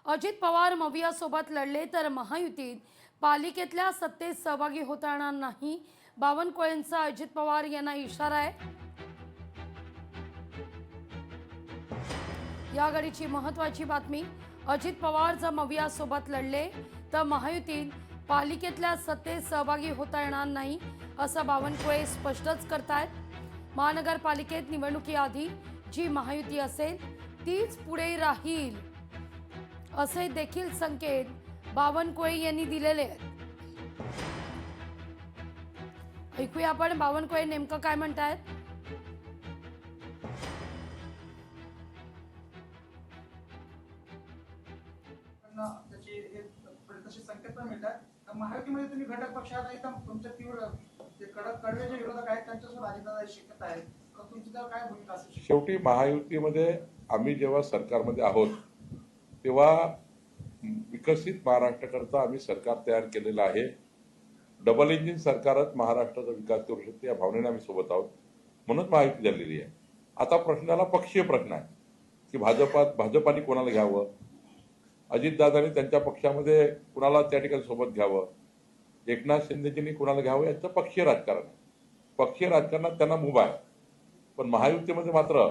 अजित पवार मवियासोबत लढले तर महायुतीत पालिकेतल्या सत्तेत सहभागी होता येणार नाही. बावनकुळेंचा अजित पवार यांना इशारा आहे. या घडीची महत्त्वाची बातमी. अजित पवार जर मवियासोबत लढले तर महायुतीत पालिकेतल्या सत्तेत सहभागी होता येणार नाही असं बावनकुळे स्पष्टच करतायत. महानगरपालिकेत निवडणुकीआधी जी महायुती असेल तीच पुढे राहील असे देखील संकेत बावनकुळे यांनी दिलेले आहेत. ऐकूया आपण बावनकुळे नेमकं काय म्हणतायत. तसे संकेत पण मिळतात. महायुतीमध्ये तुम्ही घटक पक्षात एकदम तुमच्या तीव्र जे कडवे जे विरोधक आहेत त्यांच्यासोबत अजितदादाची शक्यता आहे. तुमची त्यावर काय भूमिका असेल? शेवटी महायुतीमध्ये आम्ही जेव्हा सरकारमध्ये आहोत तेव्हा विकसित महाराष्ट्राकरता आम्ही सरकार तयार केलेलं आहे. डबल इंजिन सरकारच महाराष्ट्राचा विकास करू शकते या भावनेने आम्ही सोबत आहोत, म्हणून महायुती झालेली आहे. आता प्रश्नाला पक्षीय प्रश्न आहे की भाजपाने कोणाला घ्यावं, अजितदादांनी त्यांच्या पक्षामध्ये कुणाला त्या ठिकाणी सोबत घ्यावं, एकनाथ शिंदेजींनी कुणाला घ्यावं याचं पक्षीय राजकारण आहे. पक्षीय राजकारणात त्यांना मुभा आहे. पण महायुतीमध्ये मात्र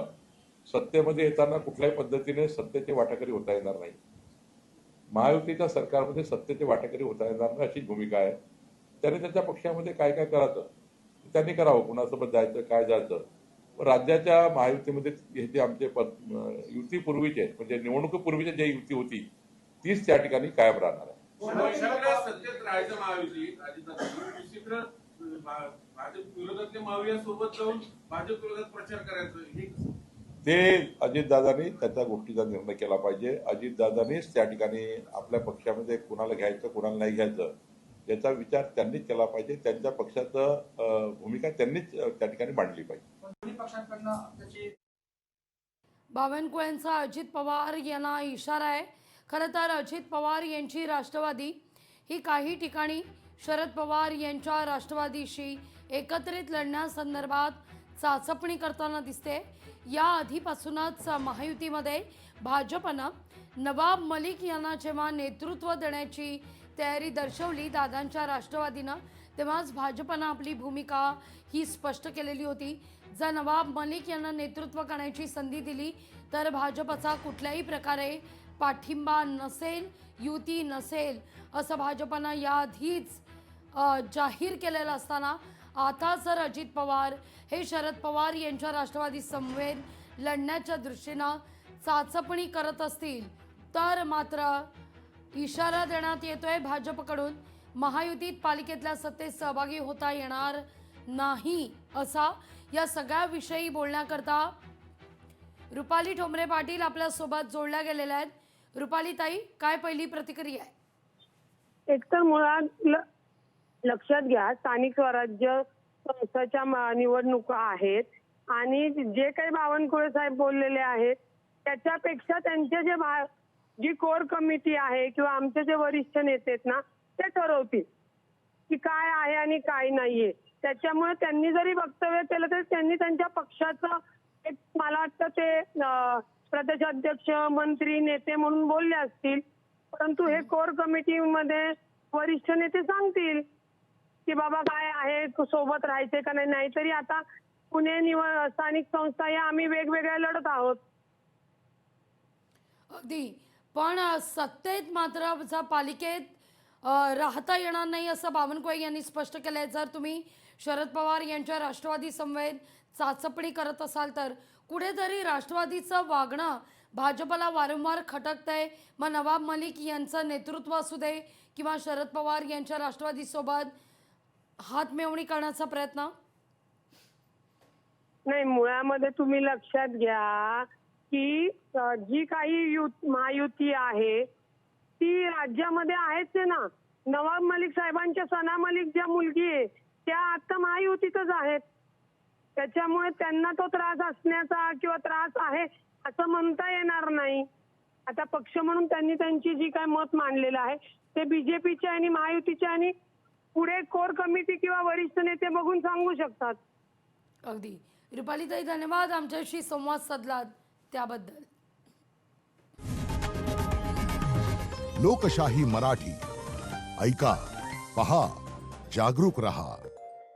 सत्तेमध्ये येताना कुठल्याही पद्धतीने सत्तेचे वाटाघाटी होता येणार नाही. महायुतीच्या सरकारमध्ये सत्तेचे वाटाघाटी होता येणार नाही अशी भूमिका आहे. त्याने त्याच्या पक्षामध्ये काय काय करायचं त्यांनी करावं, कुणासोबत जायचं काय जायचं. राज्याच्या महायुतीमध्ये हे जे आमचे युतीपूर्वीचे म्हणजे निवडणुकीपूर्वीची जी युती होती तीच त्या ठिकाणी कायम राहणार आहे. सत्तेत राहायचं महायुतीत अजितदादा भाजप विरोधातले महावियासोबत जाऊन भाजप विरोधात प्रचार करायचं हे ते अजितदादांनी त्याच्या गोष्टीचा निर्णय केला पाहिजे. अजितदादांनीच त्या ठिकाणी आपल्या पक्षामध्ये कुणाला घ्यायचं कुणाला नाही घ्यायचं याचा विचार त्यांनीच केला पाहिजे. त्यांच्या पक्षाचं भूमिका त्यांनीच त्या ठिकाणी मांडली पाहिजे. बावनकुळेंचा अजित पवार यांना इशारा आहे. खरं तर अजित पवार यांची राष्ट्रवादी ही काही ठिकाणी शरद पवार यांच्या राष्ट्रवादीशी एकत्रित लढण्यासंदर्भात चाचपणी करताना दिसते. या आधीपासूनच महायुतीमध्ये भाजपनं नवाब मलिक यांना जेव्हा नेतृत्व देण्याची तयारी दर्शवली दादांच्या राष्ट्रवादीनं, तेव्हाच भाजपनं आपली भूमिका ही स्पष्ट केलेली होती. जर नवाब मलिक यांना नेतृत्व करण्याची संधी दिली तर भाजपचा कुठल्याही प्रकारे पाठिंबा नसेल, युती नसेल असं भाजपनं याआधीच जाहीर केलेलं असताना आता जर अजित पवार हे शरद पवार यांच्या राष्ट्रवादी समवेत लढण्याच्या दृष्टीनं चाचपणी करत असतील तर मात्र इशारा देण्यात येतोय भाजपकडून महायुतीत पालिकेतल्या सत्तेत सहभागी होता येणार नाही असा. या सगळ्या विषयी बोलण्याकरता रुपाली ठोंबरे पाटील आपल्या सोबत जोडल्या गेलेल्या आहेत. रुपाली ताई, काय पहिली प्रतिक्रिया आहे? एकतर मुळात लक्षात घ्या, स्थानिक स्वराज्य संस्थाच्या निवडणुका आहेत आणि जे काही बावनकुळे साहेब बोललेले आहेत त्याच्यापेक्षा त्यांचे जी कोर कमिटी आहे किंवा आमचे जे वरिष्ठ नेते आहेत ना ते ठरवतील की काय आहे आणि काय नाहीये. त्याच्यामुळे त्यांनी जरी वक्तव्य केलं तरी त्यांनी त्यांच्या पक्षाचं एक मला वाटतं ते प्रदेशाध्यक्ष मंत्री नेते म्हणून बोलले असतील, परंतु हे कोर कमिटीमध्ये वरिष्ठ नेते सांगतील की बाबा काय आहे, सोबत राहायचे का नाही. नाहीतरी आता पुणे स्थानिक संस्था या आम्ही वेगवेगळ्या लढत आहोत. अगदी, पण सत्तेत मात्र पालिकेत राहता येणार नाही असं बावनकुळे यांनी स्पष्ट केलंय. जर तुम्ही शरद पवार यांच्या राष्ट्रवादी समवेत चाचपणी करत असाल तर कुठेतरी राष्ट्रवादीचं वागणं भाजपला वारंवार खटकतंय. मग नवाब मलिक यांचं नेतृत्व असू दे किंवा शरद पवार यांच्या राष्ट्रवादीसोबत हातमिळवणी करण्याचा प्रयत्न. नाही, मुळामध्ये तुम्ही लक्षात घ्या की जी काही महायुती आहे ती राज्यामध्ये आहेच आहे ना. नवाब मलिक साहेबांच्या सना मलिक ज्या मुलगी आहे त्या आता महायुतीतच आहेत. त्याच्यामुळे त्यांना तो त्रास असण्याचा किंवा त्रास आहे असं म्हणता येणार नाही. आता पक्ष म्हणून त्यांनी त्यांची जी काय मत मांडलेलं आहे ते बीजेपीच्या आणि महायुतीच्या आणि पुढे कोर कमिटी किंवा वरिष्ठ नेते बघून सांगू शकतात. अगदी. रुपालीताई, धन्यवाद आमच्याशी संवाद साधलात त्याबद्दल. लोकशाही मराठी ऐका, पहा, जागरूक रहा.